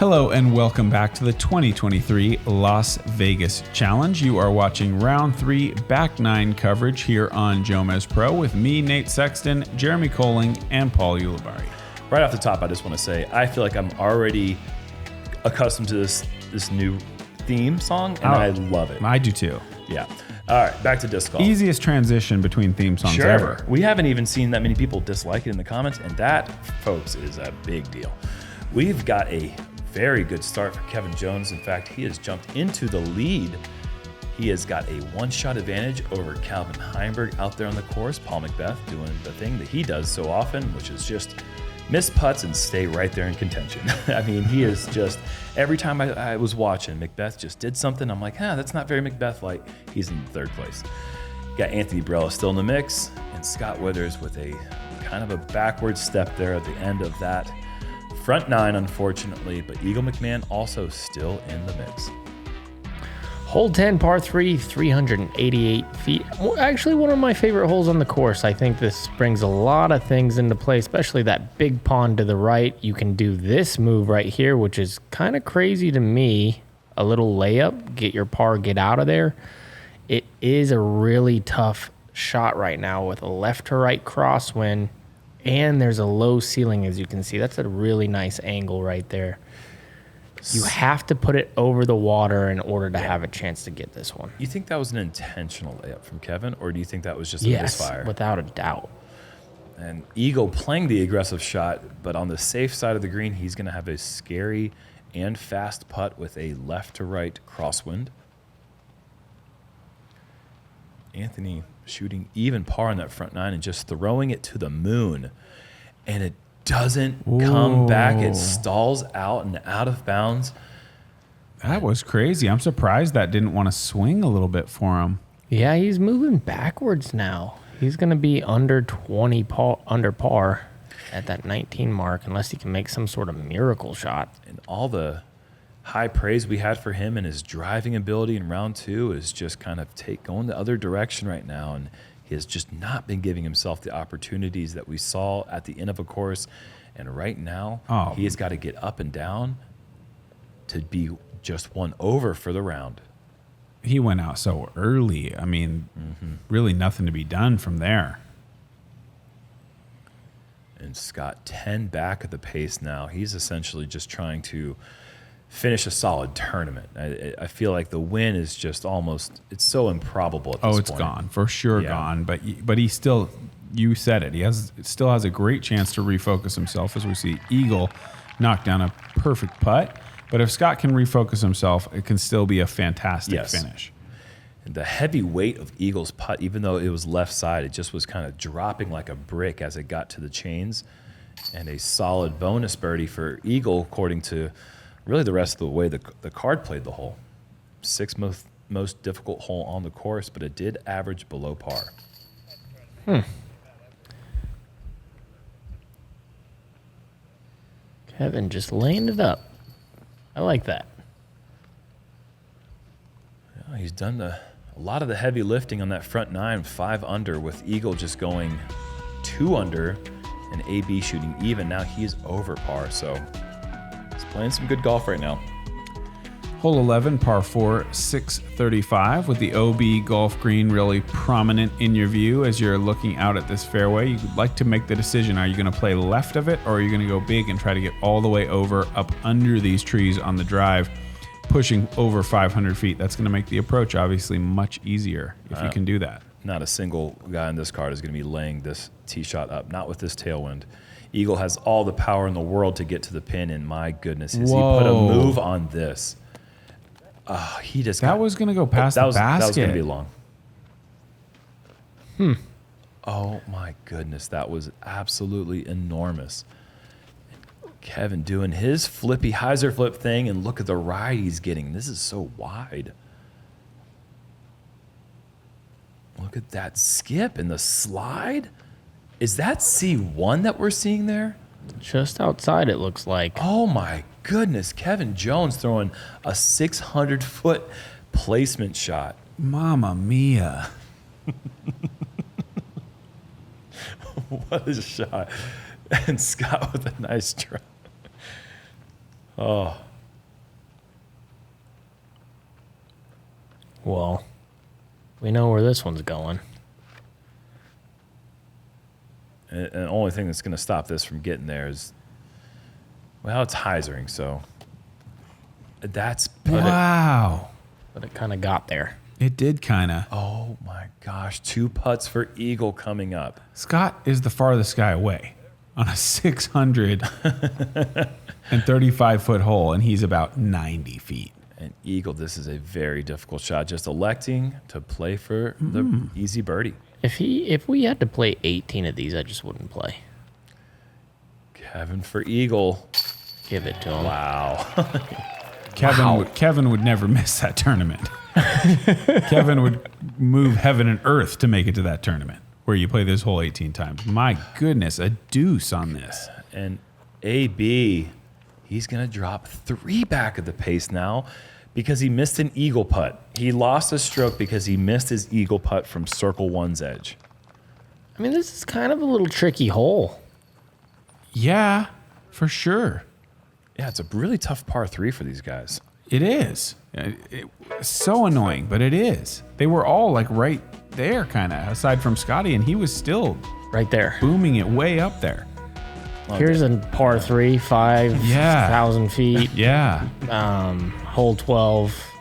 Hello and welcome back to the 2023 Las Vegas Challenge. You are watching round 3 back 9 coverage here on JomezPro with me, Nate Sexton, Jeremy Koling, and Paul Ulibarri. Right off the top, I just want to say I feel like I'm already accustomed to this new theme song, and I love it. I do too. Yeah. All right, back to disc golf. Easiest transition between theme songs ever. We haven't even seen that many people dislike it in the comments, and that, folks, is a big deal. We've got a very good start for Kevin Jones. In fact, he has jumped into the lead. He has got a one-shot advantage over Calvin Heinberg out there on the course. Paul McBeth doing the thing that he does so often, which is just miss putts and stay right there in contention. I mean, he is just, every time I was watching, McBeth just did something. I'm like, that's not very McBeth-like. He's in third place. Got Anthony Barela still in the mix, and Scott Withers with a kind of a backward step there at the end of that front 9, unfortunately, but Eagle McMahon also still in the mix. Hole 10, par 3, 388 feet. Actually, one of my favorite holes on the course. I think this brings a lot of things into play, especially that big pond to the right. You can do this move right here, which is kind of crazy to me. A little layup, get your par, get out of there. It is a really tough shot right now with a left to right crosswind, and there's a low ceiling, as you can see. That's a really nice angle right there. You have to put it over the water in order to have a chance to get this one. You think that was an intentional layup from Kevin, or do you think that was just a misfire? Yes, without a doubt. And Eagle playing the aggressive shot, but on the safe side of the green, he's going to have a scary and fast putt with a left to right crosswind. Anthony shooting even par on that front 9 and just throwing it to the moon. And it doesn't come back. It stalls out and out of bounds. That was crazy. I'm surprised that didn't want to swing a little bit for him. Yeah, he's moving backwards now. He's going to be under 20 under par at that 19 mark unless he can make some sort of miracle shot. And all the high praise we had for him and his driving ability in round 2 is just kind of going the other direction right now. And he has just not been giving himself the opportunities that we saw at the end of a course. And right now, he has got to get up and down to be just one over for the round. He went out so early. I mean, really nothing to be done from there. And Scott 10 back at the pace now. He's essentially just trying to finish a solid tournament. I feel like the win is just almost, it's so improbable at this point. It's gone. For sure gone. But he still, you said it, still has a great chance to refocus himself as we see Eagle knock down a perfect putt. But if Scott can refocus himself, it can still be a fantastic finish. And the heavy weight of Eagle's putt, even though it was left side, it just was kind of dropping like a brick as it got to the chains. And a solid bonus birdie for Eagle, according to really the rest of the way the card played the hole. 6th most difficult hole on the course, but it did average below par. Kevin just laying it up. I like that. Yeah, he's done a lot of the heavy lifting on that front 9, 5 under, with Eagle just going 2 under and AB shooting even. Now he's over par, so he's playing some good golf right now. Hole 11, par 4, 635, with the OB golf green really prominent in your view as you're looking out at this fairway. You'd like to make the decision. Are you going to play left of it, or are you going to go big and try to get all the way over up under these trees on the drive, pushing over 500 feet? That's going to make the approach obviously much easier if you can do that. Not a single guy on this card is going to be laying this tee shot up, not with this tailwind. Eagle has all the power in the world to get to the pin, and my goodness, has he put a move on this. He just was going to go past the basket. That was going to be long. Oh, my goodness. That was absolutely enormous. Kevin doing his flippy hyzer flip thing, and look at the ride he's getting. This is so wide. Look at that skip and the slide. Is that C1 that we're seeing there? Just outside, it looks like. Oh, my goodness. Kevin Jones throwing a 600-foot placement shot. Mamma mia. What a shot. And Scott with a nice try. Oh, Well, we know where this one's going. And the only thing that's going to stop this from getting there is, well, it's hyzering, so that's Wow. But it kind of got there. It did kind of. Oh my gosh, 2 putts for eagle coming up. Scott is the farthest guy away on a 635-foot hole, and he's about 90 feet. And eagle, this is a very difficult shot. Just electing to play for the easy birdie. If we had to play 18 of these, I just wouldn't play. Kevin for eagle. Give it to him. Wow. Kevin would never miss that tournament. Kevin would move heaven and earth to make it to that tournament where you play this hole 18 times. My goodness, a deuce on this. And AB, he's going to drop 3 back of the pace now because he missed an eagle putt. He lost a stroke because he missed his eagle putt from circle 1's edge. I mean, this is kind of a little tricky hole. Yeah, for sure. Yeah, it's a really tough par 3 for these guys. It is. It's so annoying, but it is. They were all like right there, kind of, aside from Scotty, and he was still Right there. booming it way up there. Here's a par 3, 5,000 feet. Yeah. Hole 12.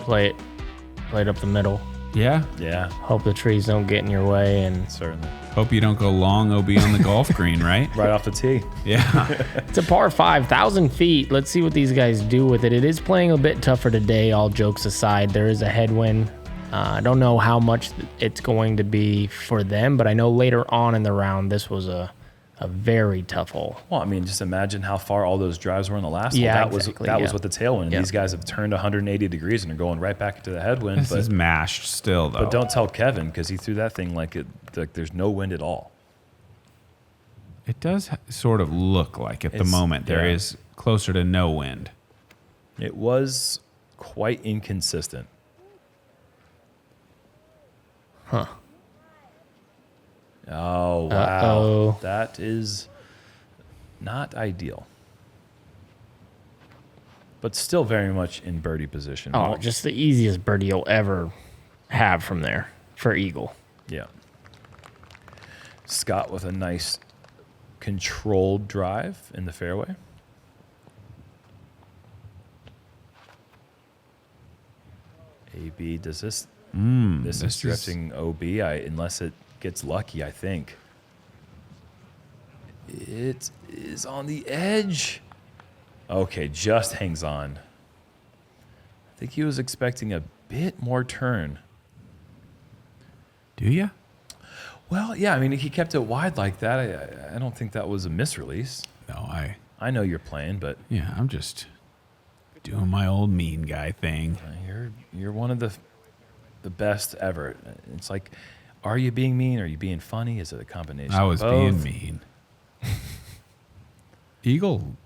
Play it up the middle. Yeah. Yeah, Hope the trees don't get in your way. And certainly. Hope you don't go long OB on the golf green, right? Right off the tee. Yeah. it's a par 5, 1,000 feet. Let's see what these guys do with it. It is playing a bit tougher today, all jokes aside. There is a headwind. I don't know how much it's going to be for them, but I know later on in the round, this was a very tough hole. Well, I mean, just imagine how far all those drives were in the last Yeah, hole. exactly, That was yeah. with the tailwind. And Yeah. These guys have turned 180 degrees and are going right back into the headwind. This is mashed still, though. But don't tell Kevin because he threw that thing like there's no wind at all. It does sort of look like at the moment there yeah. is closer to no wind. It was quite inconsistent. Huh. Oh, wow. Uh-oh. That is not ideal. But still very much in birdie position. Oh, just the easiest birdie you'll ever have from there for eagle. Yeah. Scott with a nice controlled drive in the fairway. AB, does this... this is drifting OB, unless it gets lucky, I think. It is on the edge. Okay, just hangs on. I think he was expecting a bit more turn. Do you? Well, yeah, I mean, he kept it wide like that. I don't think that was a misrelease. No, I know you're playing, but yeah, I'm just doing my old mean guy thing. you're one of the best ever. It's like, are you being mean? Are you being funny? Is it a combination? I of was both? being mean. Eagle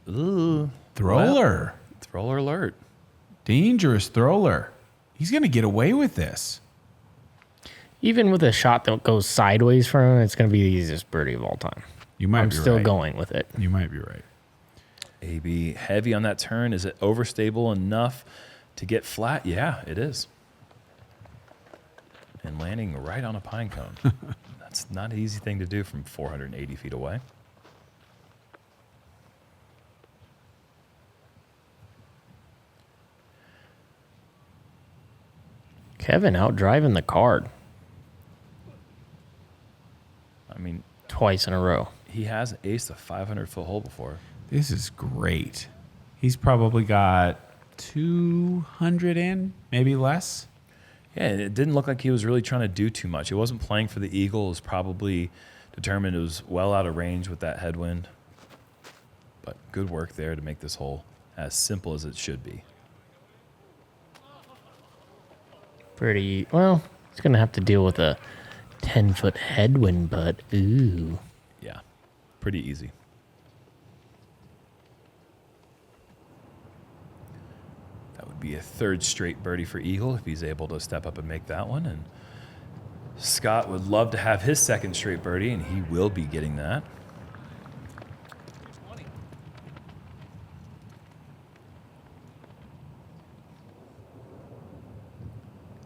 Ooh, thrower. Thrower alert. Dangerous thrower. He's going to get away with this. Even with a shot that goes sideways for him, it's going to be the easiest birdie of all time. You might I'm be still right. going with it. You might be right. AB heavy on that turn. Is it overstable enough to get flat? Yeah, it is. And landing right on a pine cone. That's not an easy thing to do from 480 feet away. Kevin out driving the card I mean, twice in a row. he has aced a 500-foot hole before. This is great. He's probably got 200 in, maybe less. Yeah, and it didn't look like he was really trying to do too much. He wasn't playing for the eagle. It was probably determined it was well out of range with that headwind. But good work there to make this hole as simple as it should be. Pretty well. He's going to have to deal with a 10-foot headwind, but ooh. Yeah, pretty easy. That would be a third straight birdie for Eagle if he's able to step up and make that one. And Scott would love to have his second straight birdie, and he will be getting that.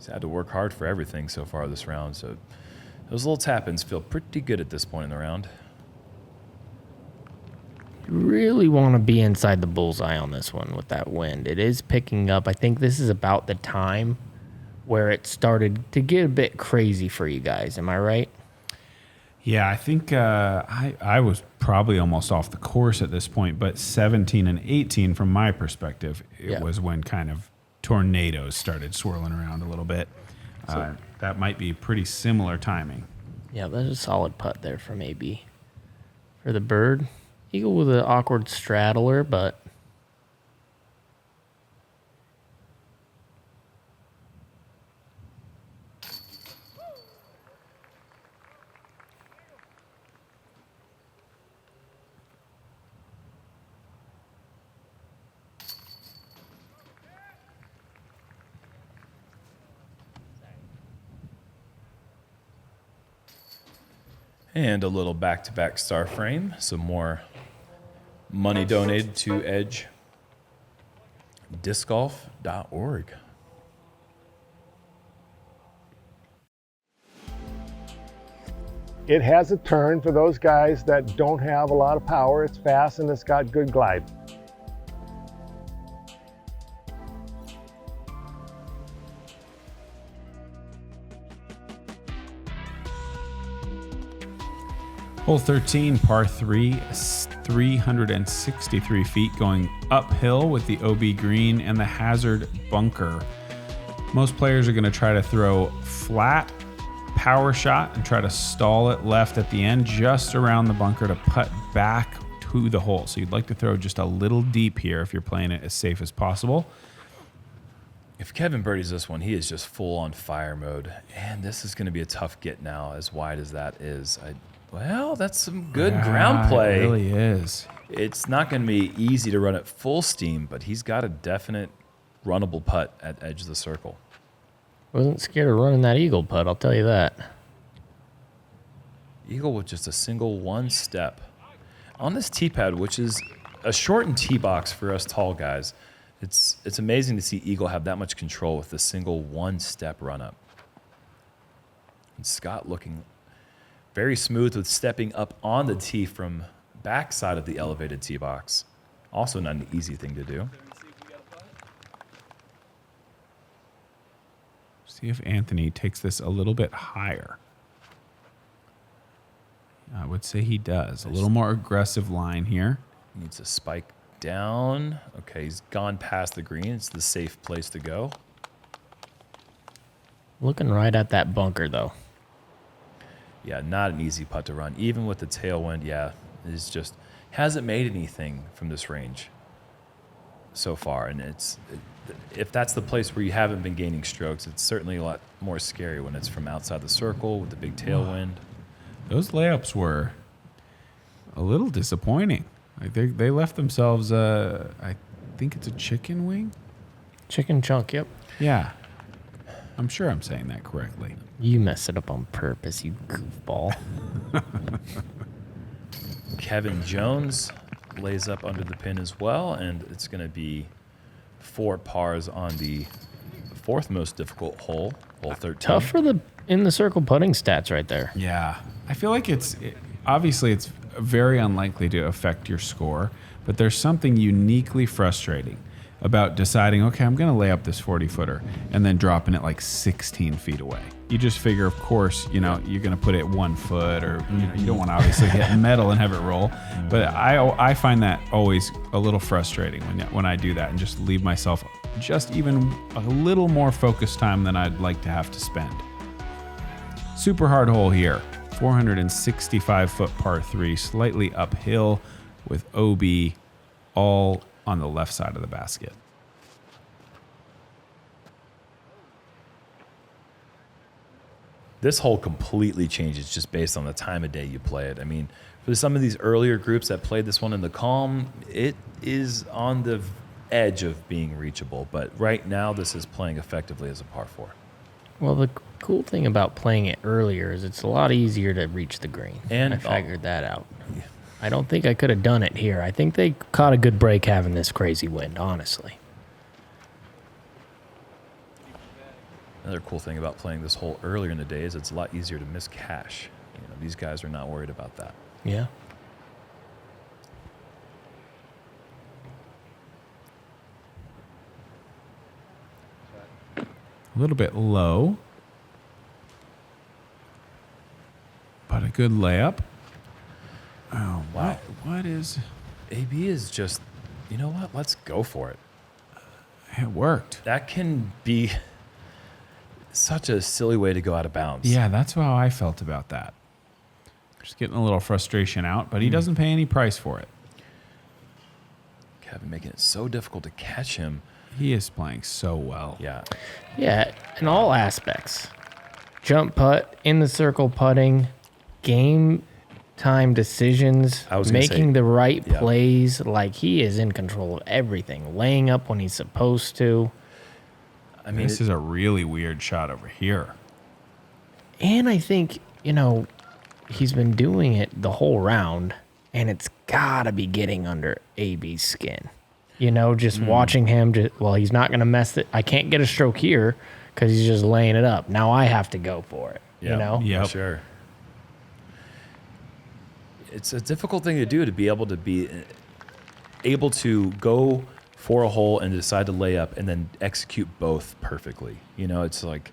He's had to work hard for everything so far this round, so those little tap-ins feel pretty good at this point in the round. You really want to be inside the bullseye on this one with that wind. It is picking up. I think this is about the time where it started to get a bit crazy for you guys. Am I right? Yeah, I think I was probably almost off the course at this point, but 17 and 18 from my perspective, it was when kind of tornadoes started swirling around a little bit. That might be pretty similar timing. Yeah, that's a solid putt there from AB. For the bird, eagle with an awkward straddler, but And a little back-to-back star frame. Some more money donated to Edge. DiscGolf.org. It has a turn for those guys that don't have a lot of power. It's fast and it's got good glide. Hole 13, par 3, 363 feet going uphill with the OB green and the hazard bunker. Most players are going to try to throw flat power shot and try to stall it left at the end just around the bunker to putt back to the hole. So you'd like to throw just a little deep here if you're playing it as safe as possible. If Kevin birdies this one, he is just full on fire mode. And this is going to be a tough get now, as wide as that is. Well, that's some good ground play. It really is. It's not going to be easy to run at full steam, but he's got a definite runnable putt at edge of the circle. wasn't scared of running that eagle putt, I'll tell you that. Eagle with just a single one step. On this tee pad, which is a shortened tee box for us tall guys, it's amazing to see Eagle have that much control with the single one step run up. And Scott looking very smooth with stepping up on the tee from backside of the elevated tee box. Also not an easy thing to do. See if Anthony takes this a little bit higher. I would say he does. A little more aggressive line here. Needs to spike down. Okay, he's gone past the green. It's the safe place to go. Looking right at that bunker, though. Yeah, not an easy putt to run. Even with the tailwind, yeah, it's just hasn't made anything from this range so far. And if that's the place where you haven't been gaining strokes, it's certainly a lot more scary when it's from outside the circle with the big tailwind. Those layups were a little disappointing. Like they left themselves I think it's a chicken wing. Chicken chunk, yep. Yeah. I'm sure I'm saying that correctly. You messed it up on purpose, you goofball. Kevin Jones lays up under the pin as well, and it's going to be 4 pars on the fourth most difficult hole, hole 13. Tough for the in the circle putting stats right there. Yeah. I feel like obviously it's very unlikely to affect your score, but there's something uniquely frustrating about deciding, okay, I'm going to lay up this 40-footer and then dropping it like 16 feet away. You just figure, of course, you're going to put it 1 foot, or you don't want to obviously hit metal and have it roll. But I find that always a little frustrating when I do that and just leave myself just even a little more focused time than I'd like to have to spend. Super hard hole here. 465-foot par 3, slightly uphill with OB all on the left side of the basket. This hole completely changes just based on the time of day you play it. I mean, for some of these earlier groups that played this one in the calm, it is on the edge of being reachable. But right now, this is playing effectively as a par 4. Well, the cool thing about playing it earlier is it's a lot easier to reach the green. And I figured that out. Yeah. I don't think I could have done it here. I think they caught a good break having this crazy wind, honestly. Another cool thing about playing this hole earlier in the day is it's a lot easier to miss cash. You know, these guys are not worried about that. Yeah. A little bit low, but a good layup. Oh, Wow. What is... AB is just, you know what? Let's go for it. It worked. That can be such a silly way to go out of bounds. Yeah, that's how I felt about that. Just getting a little frustration out, but he doesn't pay any price for it. Kevin making it so difficult to catch him. He is playing so well. Yeah. Yeah, in all aspects. Jump putt, in the circle putting, game time decisions, I was gonna making say, the right yeah. plays. Like, he is in control of everything. Laying up when he's supposed to. I mean, This is a really weird shot over here. And I think, you know, he's been doing it the whole round, and it's got to be getting under AB's skin. You know, just watching him, he's not going to mess it. I can't get a stroke here because he's just laying it up. Now I have to go for it, you know? Yep. for sure. It's a difficult thing to do, to be able to go for a hole and decide to lay up and then execute both perfectly. You know, it's like,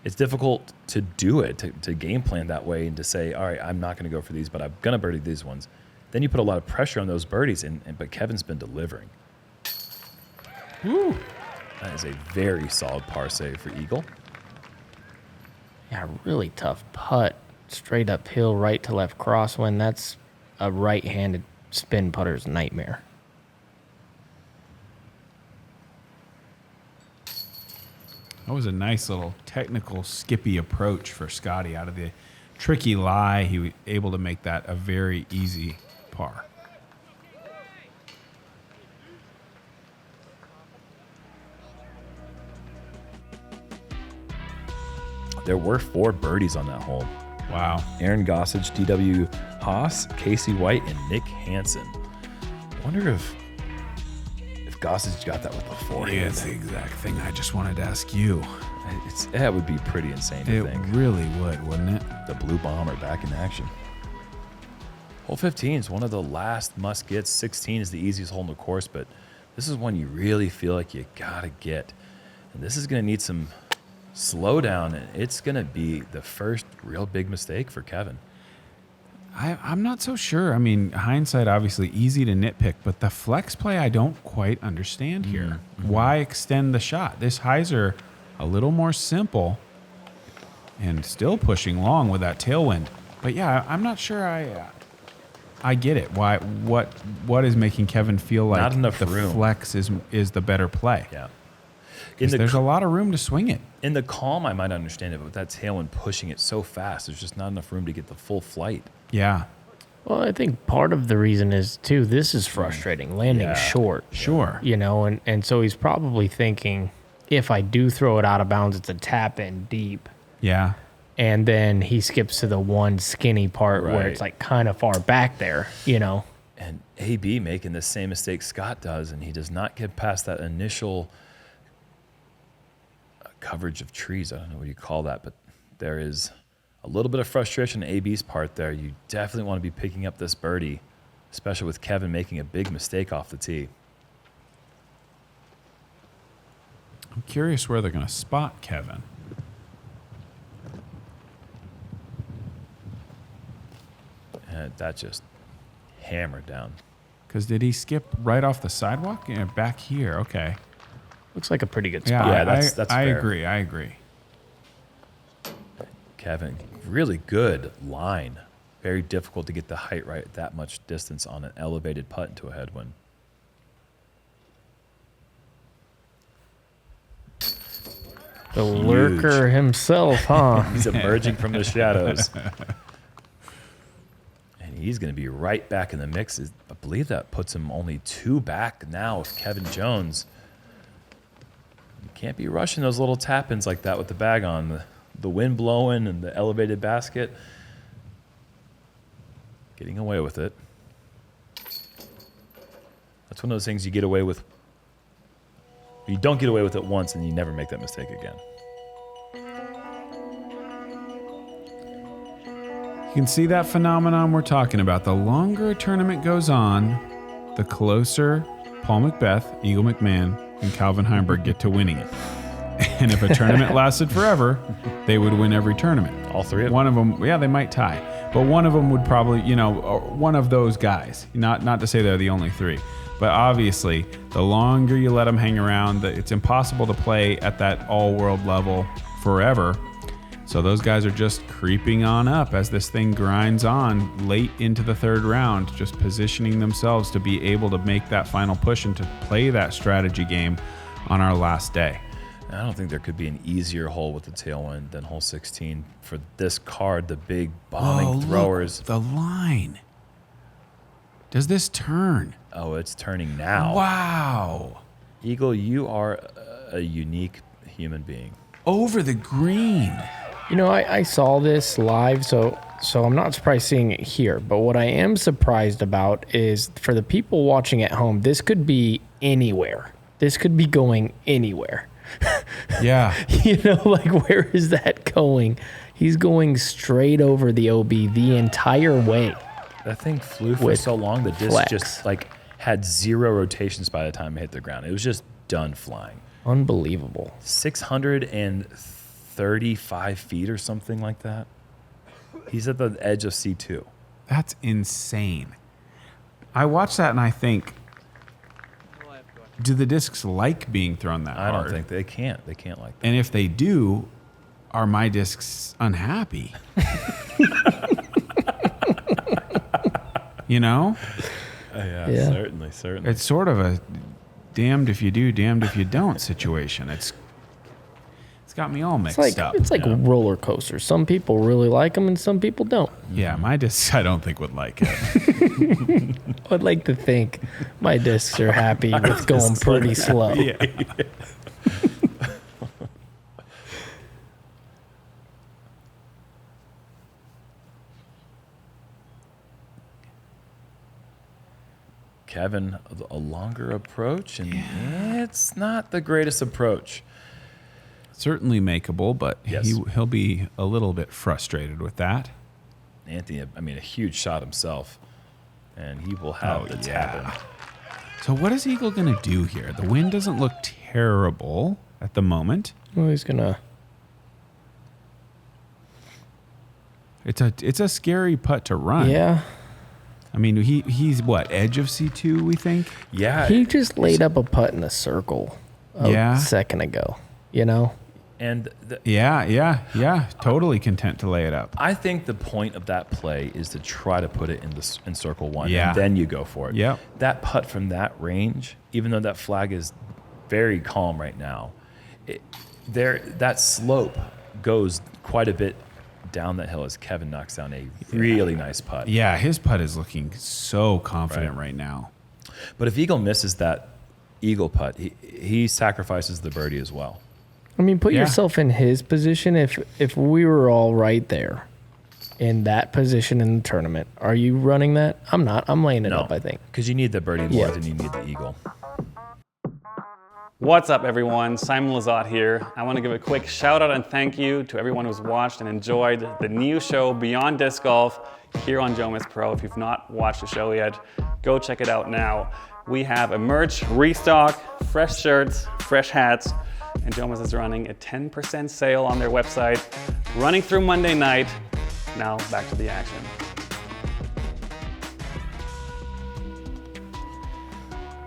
it's difficult to do it, to game plan that way and to say, all right, I'm not going to go for these, but I'm going to birdie these ones. Then you put a lot of pressure on those birdies, but Kevin's been delivering. Woo. That is a very solid par save for Eagle. Yeah, really tough putt. Straight uphill, right to left crosswind. That's a right-handed spin putter's nightmare. That was a nice little technical skippy approach for Scotty. Out of the tricky lie, he was able to make that a very easy par. There were 4 birdies on that hole. Wow. Aaron Gossage, D.W. Haas, Casey White, and Nick Hansen. I wonder if Gossage got that with the forehand. Yeah, it's the exact thing I just wanted to ask you. That would be pretty insane to It think. really would, wouldn't it? The Blue Bomber back in action. Hole 15 is one of the last must-gets. 16 is the easiest hole in the course, but this is one you really feel like you got to get. And this is going to need some slowdown, and it's going to be the first real big mistake for Kevin. I'm not so sure. I mean, hindsight, obviously easy to nitpick, but the flex play I don't quite understand here. Why extend the shot? This Heiser a little more simple and still pushing long with that tailwind. But yeah, I'm not sure I get it. Why? What is making Kevin feel like Not enough the room. flex is the better play? Yeah. 'Cause there's a lot of room to swing it. In the calm, I might understand it, but with that tailwind pushing it so fast, there's just not enough room to get the full flight. Yeah, Well, I think part of the reason is, too, this is frustrating, landing Yeah. short. sure. You know, and so he's probably thinking, if I do throw it out of bounds, it's a tap in deep. Yeah. And then he skips to the one skinny part where Right. it's like kind of far back there, you know. And AB making the same mistake Scott does, and he does not get past that initial coverage of trees. I don't know what you call that, but there is a little bit of frustration on AB's part there. You definitely want to be picking up this birdie, especially with Kevin making a big mistake off the tee. I'm curious where they're going to spot Kevin. And that just hammered down. Because did he skip right off the sidewalk? Yeah, back here. Okay. Looks like a pretty good Yeah, spot. Yeah, that's I fair. agree. I agree. Kevin, really good line. Very difficult to get the height right at that much distance on an elevated putt into a headwind. The lurker himself, huh? He's emerging from the shadows. And he's going to be right back in the mix. I believe that puts him only 2 back now with Kevin Jones. You can't be rushing those little tap-ins like that with the bag on. The wind blowing and the elevated basket. Getting away with it. That's one of those things you get away with. You don't get away with it once and you never make that mistake again. You can see that phenomenon we're talking about. The longer a tournament goes on, the closer Paul Macbeth, Eagle McMahon, and Calvin Heimberg get to winning it. And if a tournament lasted forever, they would win every tournament. All three of them. One of them, yeah, they might tie. But one of them would probably, one of those guys. Not to say they're the only three. But obviously, the longer you let them hang around, it's impossible to play at that all-world level forever. So those guys are just creeping on up as this thing grinds on late into the third round, just positioning themselves to be able to make that final push and to play that strategy game on our last day. I don't think there could be an easier hole with the tailwind than hole 16 for this card, the big bombing throwers. Look, the line. Does this turn? Oh, it's turning now. Wow. Eagle, you are a unique human being. Over the green. I saw this live, so I'm not surprised seeing it here. But what I am surprised about is for the people watching at home, this could be anywhere. This could be going anywhere. Yeah. Where is that going? He's going straight over the OB the entire way. That thing flew for so long, the disc flex. just had 0 rotations by the time it hit the ground. It was just done flying. Unbelievable. 635 feet or something like that. He's at the edge of C2. That's insane. I watch that and I think, do the discs like being thrown that hard? I don't think they can't. They can't like that. And if they do, are my discs unhappy? Yeah. Certainly. It's sort of a damned if you do, damned if you don't situation. It's got me all mixed up. It's like a roller coaster. Some people really like them and some people don't. Yeah, my discs I don't think would like it. I'd like to think my discs are happy with going pretty slow. Yeah. Kevin, a longer approach, and it's not the greatest approach. Certainly makeable, but Yes. he'll be a little bit frustrated with that. Anthony, a huge shot himself, and he will have the tap in. So what is Eagle going to do here? The wind doesn't look terrible at the moment. Well, he's gonna. It's a scary putt to run. Yeah. He's what, edge of C2, we think? Yeah. He just laid up a putt in a circle a second ago. And Yeah. Totally content to lay it up. I think the point of that play is to try to put it in circle one, Yeah. and then you go for it. Yep. That putt from that range, even though that flag is very calm right now, that slope goes quite a bit down that hill as Kevin knocks down a really nice putt. Yeah, his putt is looking so confident right now. But if Eagle misses that Eagle putt, he sacrifices the birdie as well. Put yourself in his position. If we were all right there in that position in the tournament, are you running that? I'm not. I'm laying it up, I think. Because you need the birdie more than you need the Eagle. What's up, everyone? Simon Lazat here. I want to give a quick shout out and thank you to everyone who's watched and enjoyed the new show Beyond Disc Golf here on JomezPro. If you've not watched the show yet, go check it out now. We have a merch restock, fresh shirts, fresh hats, and Jomez is running a 10% sale on their website, running through Monday night. Now back to the action.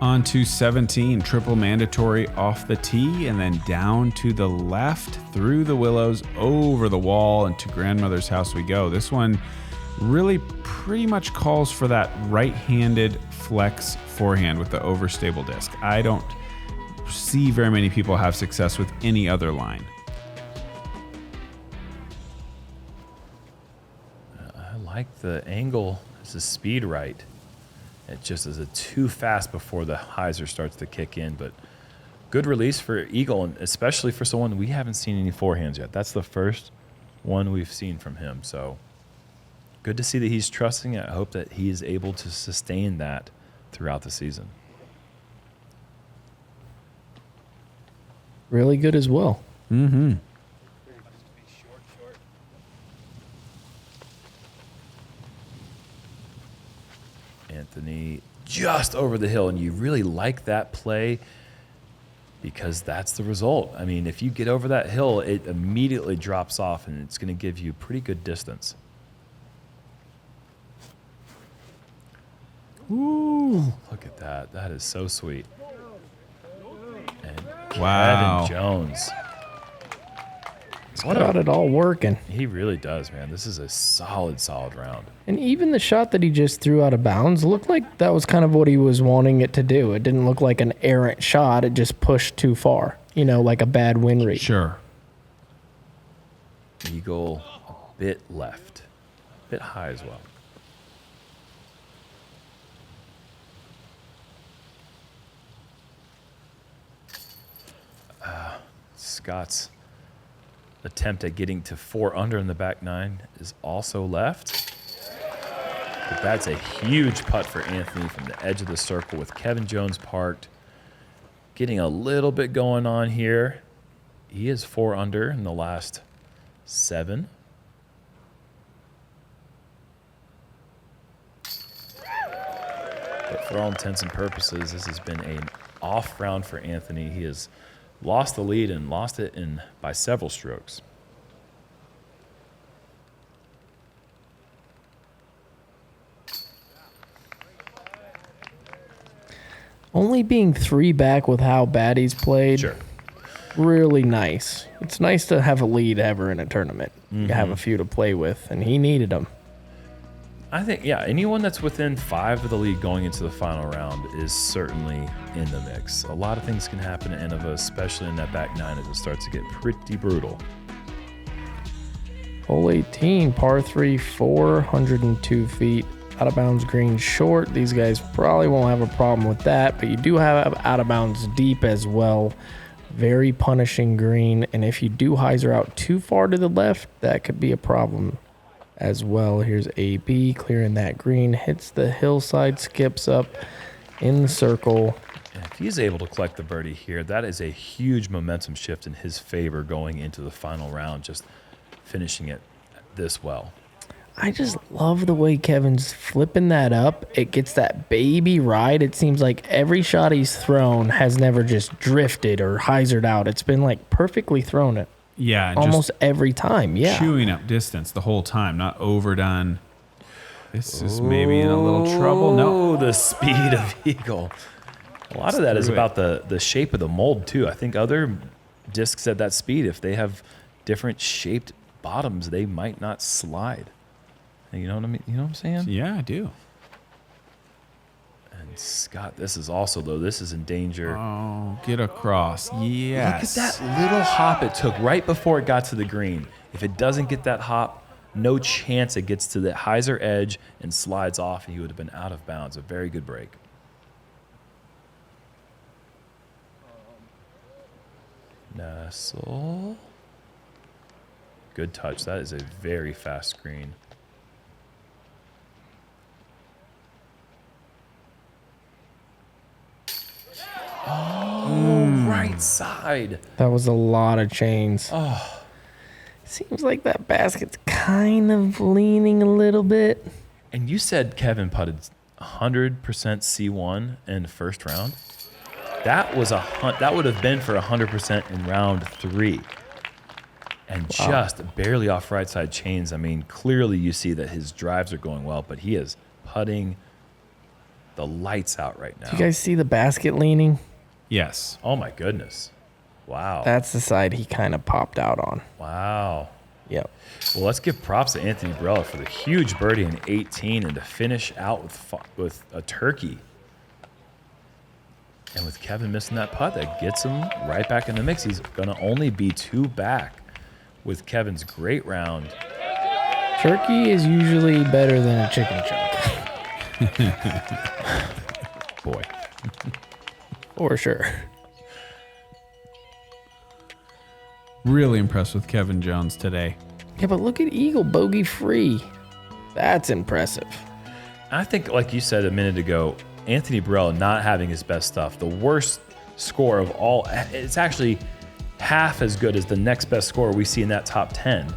On to 17, triple mandatory off the tee and then down to the left through the willows, over the wall, and to grandmother's house we go. This one really pretty much calls for that right-handed flex forehand with the overstable disc. I don't see very many people have success with any other line. I like the angle. It's a speed right. It just is too fast before the hyzer starts to kick in, but good release for Eagle, and especially for someone we haven't seen any forehands yet. That's the first one we've seen from him, so good to see that he's trusting it. I hope that he is able to sustain that throughout the season. Really good as well. Mm-hmm. just over the hill, and you really like that play because that's the result. I mean, if you get over that hill, it immediately drops off, and it's going to give you pretty good distance. Ooh. Look at that. That is so sweet. And Wow. Kevin Jones. Got it all working. He really does, man. This is a solid round. And even the shot that he just threw out of bounds looked like that was kind of what he was wanting it to do. It didn't look like an errant shot. It just pushed too far, like a bad wind read. Sure. Eagle a bit left. A bit high as well. Scott's attempt at getting to 4 under in the back 9 is also left. But that's a huge putt for Anthony from the edge of the circle with Kevin Jones parked. Getting a little bit going on here. He is 4 under in the last 7. But for all intents and purposes, this has been an off round for Anthony. He has lost the lead and lost it by several strokes. Only being 3 back with how bad he's played. Sure. Really nice. It's nice to have a lead ever in a tournament. Mm-hmm. You have a few to play with, and he needed them. I think, yeah, anyone that's within 5 of the lead going into the final round is certainly in the mix. A lot of things can happen at Innova, especially in that back 9 as it starts to get pretty brutal. Hole 18, par 3, 402 feet. Out of bounds green short. These guys probably won't have a problem with that, but you do have out of bounds deep as well. Very punishing green, and if you do hyzer out too far to the left, that could be a problem as well. Here's AB clearing that green, hits the hillside, skips up in the circle. And if he's able to collect the birdie here, that is a huge momentum shift in his favor going into the final round, just finishing it this well. I just love the way Kevin's flipping that up. It gets that baby ride. It seems like every shot he's thrown has never just drifted or hyzered out. It's been like perfectly thrown it. Yeah. And Almost just every time. Yeah. chewing up distance the whole time, not overdone. This is maybe in a little trouble. No. Oh, the speed of Eagle. A lot of that is about the shape of the mold, too. I think other discs at that speed, if they have different shaped bottoms, they might not slide. You know what I mean? You know what I'm saying? Yeah, I do. And Scott, this is also, though, this is in danger. Oh, get across. Yes. Look at that little hop it took right before it got to the green. If it doesn't get that hop, no chance it gets to the hyzer edge and slides off, and he would have been out of bounds. A very good break. Nestle. Good touch. That is a very fast screen. Oh, right side. That was a lot of chains. Oh. Seems like that basket's kind of leaning a little bit. And you said Kevin putted 100% C1 in the first round. That was that would have been for 100% in round 3. And just barely off right side chains. I mean, clearly you see that his drives are going well, but he is putting the lights out right now. Do you guys see the basket leaning? Yes. Oh my goodness. Wow. That's the side he kind of popped out on. Wow. Yep. Well, let's give props to Anthony Barela for the huge birdie in 18 and to finish out with a turkey. And with Kevin missing that putt, that gets him right back in the mix. He's going to only be 2 back with Kevin's great round. Turkey is usually better than a chicken chunk. Boy. For sure. Really impressed with Kevin Jones today. Yeah, but look at Eagle bogey free. That's impressive. I think, like you said a minute ago, Anthony Barela not having his best stuff. The worst score of all, it's actually half as good as the next best score we see in that top 10.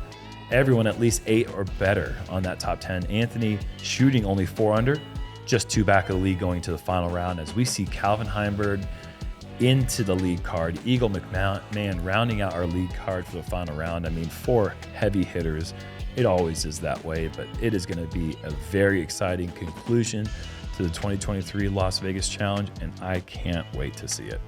Everyone at least 8 or better on that top 10. Anthony shooting only 4 under. just 2 back of the lead going to the final round, as we see Calvin Heimberg into the lead card. Eagle McMahon rounding out our lead card for the final round. I mean, 4 heavy hitters. It always is that way, but it is going to be a very exciting conclusion to the 2023 Las Vegas Challenge, and I can't wait to see it.